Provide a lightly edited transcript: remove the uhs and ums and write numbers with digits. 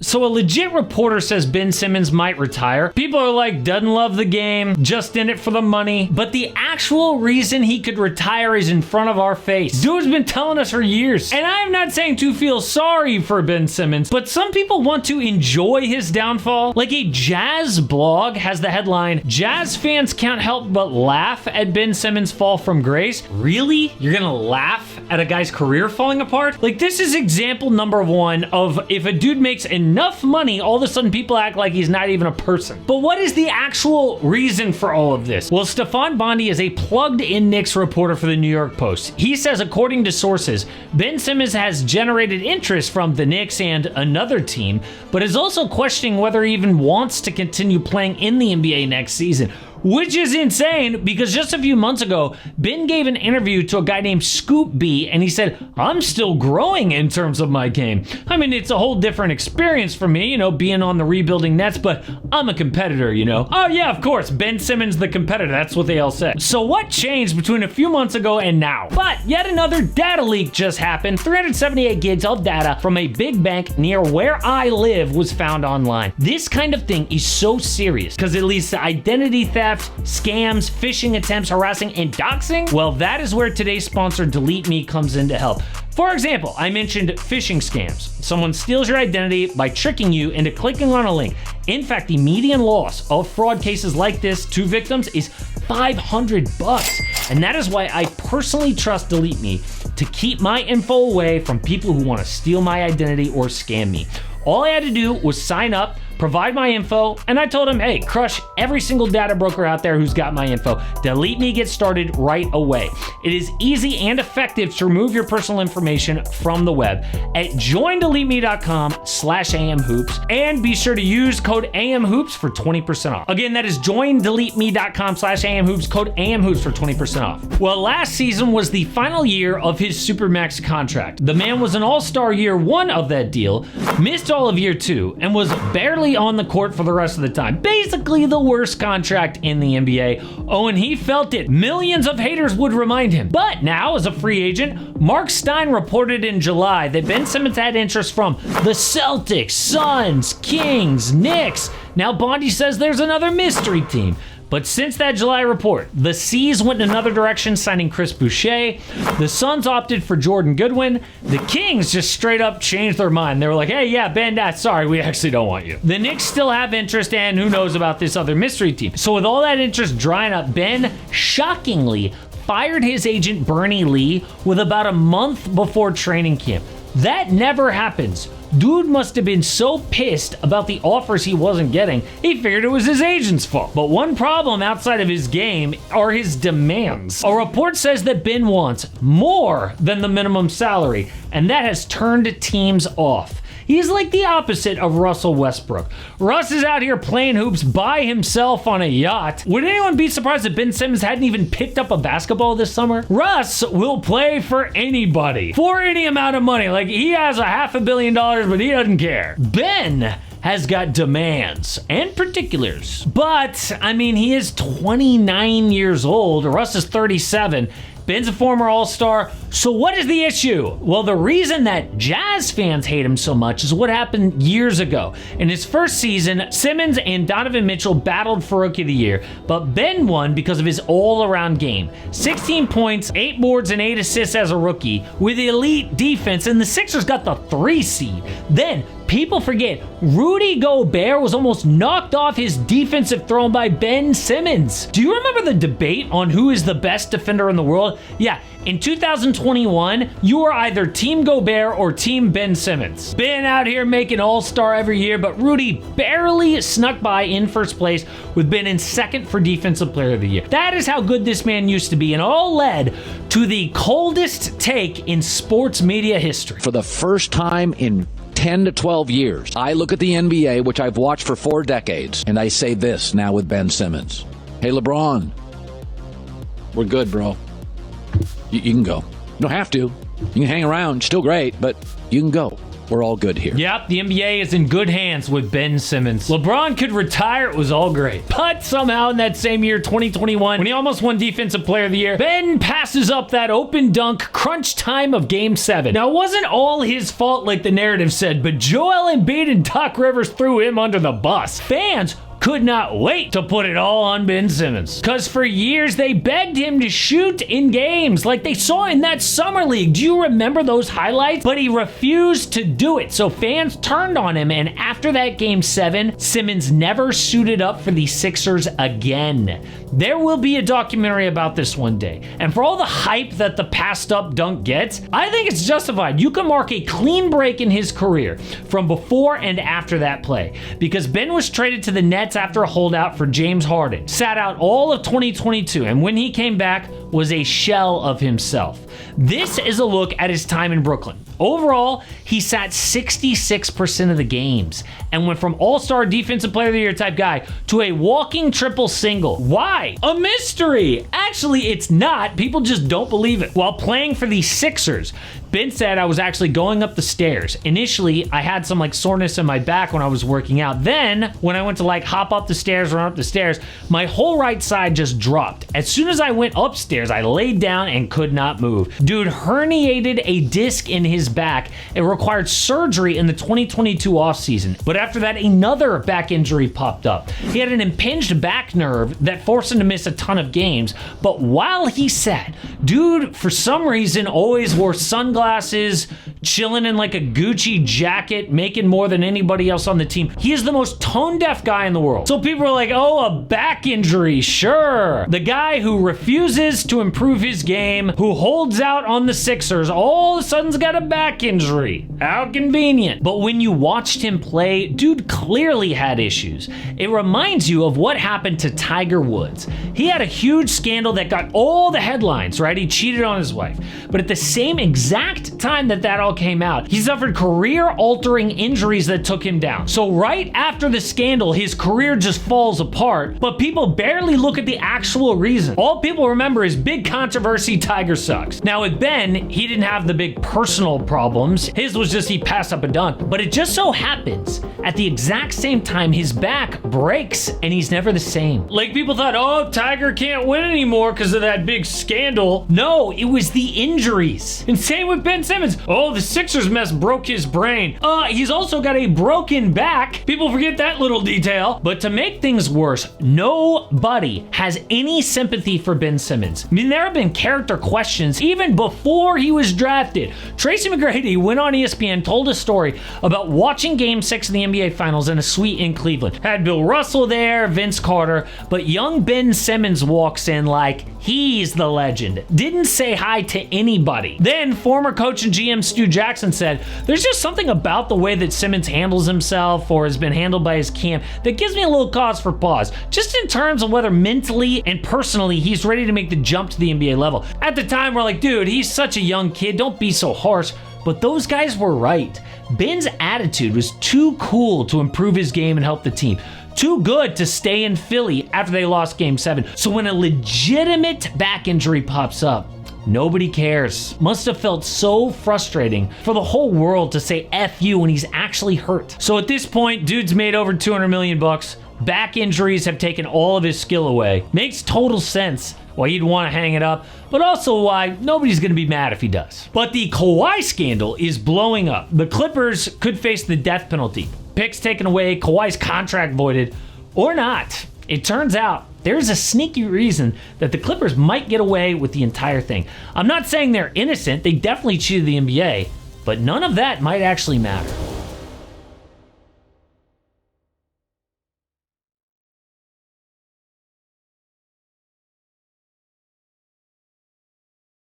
So a legit reporter says Ben Simmons might retire. People are like, doesn't love the game, just in it for the money. But the actual reason he could retire is in front of our face. Dude's been telling us for years. And I'm not saying to feel sorry for Ben Simmons, but some people want to enjoy his downfall. Like a Jazz blog has the headline, Jazz fans can't help but laugh at Ben Simmons' fall from grace. Really? You're gonna laugh at a guy's career falling apart? Like, this is example number one of if a dude makes enough money, all of a sudden people act like he's not even a person. But what is the actual reason for all of this? Well, Stefan Bondi is a plugged-in Knicks reporter for the New York Post. He says, according to sources, Ben Simmons has generated interest from the Knicks and another team, but is also questioning whether he even wants to continue playing in the NBA next season. Which is insane because just a few months ago, Ben gave an interview to a guy named Scoop B, and he said, I'm still growing in terms of my game. I mean, it's a whole different experience for me, you know, being on the rebuilding Nets, but I'm a competitor, you know. Oh yeah, of course, Ben Simmons the competitor, that's what they all said. So what changed between a few months ago and now? But yet another data leak just happened. 378 gigs of data from a big bank near where I live was found online. This kind of thing is so serious because it leads to identity theft, scams, phishing attempts, harassing, and doxing? Well, that is where today's sponsor, Delete Me, comes in to help. For example, I mentioned phishing scams. Someone steals your identity by tricking you into clicking on a link. In fact, the median loss of fraud cases like this to victims is $500. And that is why I personally trust Delete Me to keep my info away from people who want to steal my identity or scam me. All I had to do was sign up, provide my info, and I told him, hey, crush every single data broker out there who's got my info. Delete Me gets started right away. It is easy and effective to remove your personal information from the web at joindeleteme.com/amhoops, and be sure to use code AMHOOPS for 20% off. Again, that is joindeleteme.com/amhoops, code AMHOOPS for 20% off. Well, last season was the final year of his Supermax contract. The man was an all-star year one of that deal, missed all of year two, and was barely on the court for the rest of the time. Basically the worst contract in the NBA. Oh, and he felt it. Millions of haters would remind him. But now, as a free agent, Mark Stein reported in July that Ben Simmons had interest from the Celtics, Suns, Kings, Knicks. Now Bondi says there's another mystery team. But since that July report, the C's went in another direction, signing Chris Boucher. The Suns opted for Jordan Goodwin. The Kings just straight up changed their mind. They were like, hey, yeah, Ben, sorry, we actually don't want you. The Knicks still have interest, and who knows about this other mystery team. So with all that interest drying up, Ben shockingly fired his agent Bernie Lee with about a month before training camp. That never happens. Dude must have been so pissed about the offers he wasn't getting, he figured it was his agent's fault. But one problem outside of his game are his demands. A report says that Ben wants more than the minimum salary, and that has turned teams off. He's like the opposite of Russell Westbrook. Russ is out here playing hoops by himself on a yacht. Would anyone be surprised if Ben Simmons hadn't even picked up a basketball this summer? Russ will play for anybody, for any amount of money. Like, he has $500 million, but he doesn't care. Ben has got demands and particulars. But, I mean, he is 29 years old. Russ is 37. Ben's a former All-Star. So what is the issue? Well, the reason that Jazz fans hate him so much is what happened years ago. In his first season, Simmons and Donovan Mitchell battled for Rookie of the Year, but Ben won because of his all-around game. 16 points, 8 boards, and 8 assists as a rookie with elite defense, and the Sixers got the 3 seed. Then, people forget, Rudy Gobert was almost knocked off his defensive throne by Ben Simmons. Do you remember the debate on who is the best defender in the world? Yeah, in 2021, you were either Team Gobert or Team Ben Simmons. Ben out here making All-Star every year, but Rudy barely snuck by in first place with Ben in second for Defensive Player of the Year. That is how good this man used to be, and all led to the coldest take in sports media history. For the first time in 10 to 12 years, I look at the NBA, which I've watched for 4 decades, and I say this now with Ben Simmons. Hey, LeBron, we're good, bro. You can go. You don't have to. You can hang around, still great, but you can go. We're all good here. Yep, the NBA is in good hands with Ben Simmons. LeBron could retire, it was all great. But somehow in that same year, 2021, when he almost won Defensive Player of the Year, Ben passes up that open dunk crunch time of Game 7. Now, it wasn't all his fault like the narrative said, but Joel Embiid and Doc Rivers threw him under the bus. Fans could not wait to put it all on Ben Simmons. Because for years, they begged him to shoot in games like they saw in that summer league. Do you remember those highlights? But he refused to do it, so fans turned on him, and after that Game 7, Simmons never suited up for the Sixers again. There will be a documentary about this one day, and for all the hype that the passed up dunk gets, I think it's justified. You can mark a clean break in his career from before and after that play, because Ben was traded to the Nets after a holdout for James Harden, sat out all of 2022, and when he came back, was a shell of himself. This is a look at his time in Brooklyn. Overall, he sat 66% of the games and went from all-star defensive player of the year type guy to a walking triple single. Why? A mystery. Actually, it's not. People just don't believe it. While playing for the Sixers, Ben said, I was actually going up the stairs. Initially, I had some soreness in my back when I was working out. Then, when I went to hop up the stairs, run up the stairs, my whole right side just dropped. As soon as I went upstairs, I laid down and could not move. Dude herniated a disc in his back. It required surgery in the 2022 offseason. But after that, another back injury popped up. He had an impinged back nerve that forced him to miss a ton of games. But while he sat, dude, for some reason, always wore sunglasses, chilling in a Gucci jacket, making more than anybody else on the team. He is the most tone-deaf guy in the world. So people are like, oh, a back injury, sure. The guy who refuses to improve his game, who holds out on the Sixers, all of a sudden's got a back injury. How convenient. But when you watched him play, dude clearly had issues. It reminds you of what happened to Tiger Woods. He had a huge scandal that got all the headlines, right? He cheated on his wife. But at the same exact time that all came out, he suffered career-altering injuries that took him down. So right after the scandal, his career just falls apart, but people barely look at the actual reason. All people remember is big controversy, Tiger sucks. Now with Ben, he didn't have the big personal problems. His was just he passed up a dunk. But it just so happens, at the exact same time, his back breaks and he's never the same. People thought, oh, Tiger can't win anymore because of that big scandal. No, it was the injuries. And same with Ben Simmons. Oh, the Sixers mess broke his brain. He's also got a broken back. People forget that little detail. But to make things worse, nobody has any sympathy for Ben Simmons. I mean, there have been character questions even before he was drafted. Tracy McGrady went on ESPN, told a story about watching Game 6 of the NBA Finals in a suite in Cleveland. Had Bill Russell there, Vince Carter, but young Ben Simmons walks in like he's the legend. Didn't say hi to anybody. Then former coach and GM Stu Jackson said, there's just something about the way that Simmons handles himself or has been handled by his camp that gives me a little cause for pause, just in terms of whether mentally and personally he's ready to make the jump to the NBA level. At the time, we're like, dude, he's such a young kid, don't be so harsh. But those guys were right. Ben's attitude was too cool to improve his game and help the team. Too good to stay in Philly after they lost Game 7. So when a legitimate back injury pops up, nobody cares. Must have felt so frustrating for the whole world to say F you when he's actually hurt. So at this point, dude's made over $200 million. Back injuries have taken all of his skill away. Makes total sense why he'd want to hang it up, but also why nobody's going to be mad if he does. But the Kawhi scandal is blowing up. The Clippers could face the death penalty. Picks taken away, Kawhi's contract voided, or not. It turns out there's a sneaky reason that the Clippers might get away with the entire thing. I'm not saying they're innocent, they definitely cheated the NBA, but none of that might actually matter.